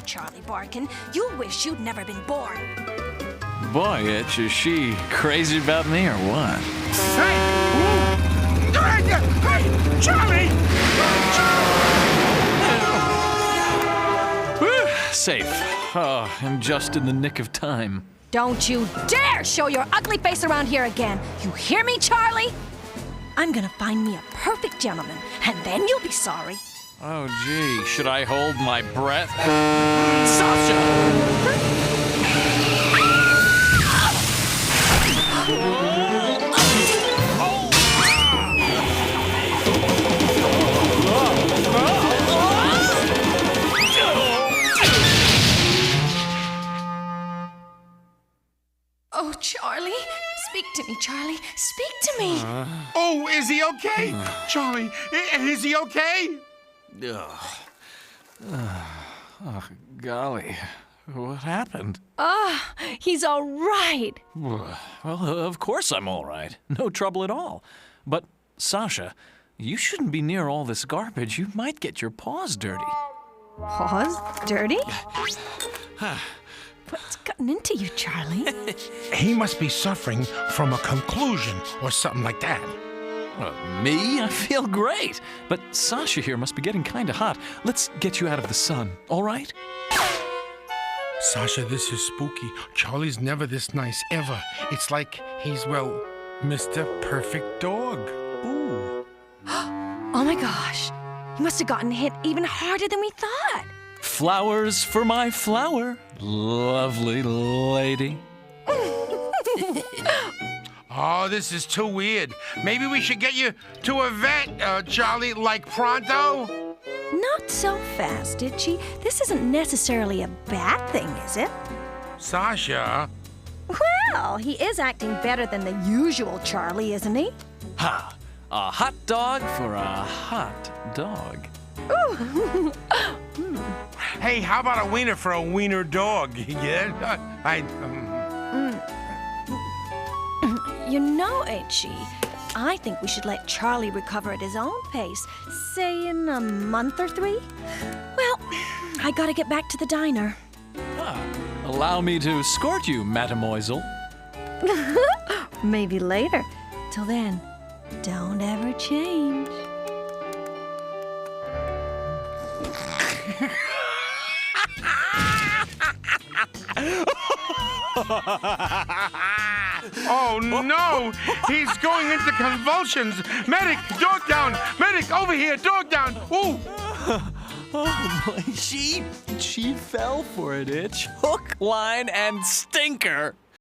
Charlie Barkin. You wish you'd never been born. Boy, Itch, is she crazy about me or what? Hey! Hey, Charlie! Whew, safe. Oh, I'm just in the nick of time. Don't you dare show your ugly face around here again. You hear me, Charlie? I'm gonna find me a perfect gentleman, and then you'll be sorry. Oh, gee, should I hold my breath? Sasha! Oh, Charlie. Speak to me, Charlie. Speak to me. Oh, is he okay? Charlie, is he okay? Oh, golly. What happened? He's all right. Well, of course I'm all right. No trouble at all. But, Sasha, you shouldn't be near all this garbage. You might get your paws dirty. Paws? Dirty? What's gotten into you, Charlie? He must be suffering from a conclusion or something like that. Me? I feel great. But Sasha here must be getting kind of hot. Let's get you out of the sun, all right? Sasha, this is spooky. Charlie's never this nice, ever. It's like he's, well, Mr. Perfect Dog. Ooh. Oh my gosh. He must have gotten hit even harder than we thought. Flowers for my flower, lovely lady. Oh, this is too weird. Maybe we should get you to a vet, Charlie, like pronto? Not so fast, Itchy. This isn't necessarily a bad thing, is it? Sasha? Well, he is acting better than the usual Charlie, isn't he? Ha! A hot dog for a hot dog. Ooh. Hey, how about a wiener for a wiener dog? Yeah? You know, Itchy, I think we should let Charlie recover at his own pace, say in a month or 3. Well, I gotta get back to the diner. Allow me to escort you, mademoiselle. Maybe later. Till then, don't ever change. Oh, no! He's going into convulsions! Medic, dog down! Medic, over here, dog down! Ooh! Oh boy, she fell for it, Itch. Hook, line, and stinker.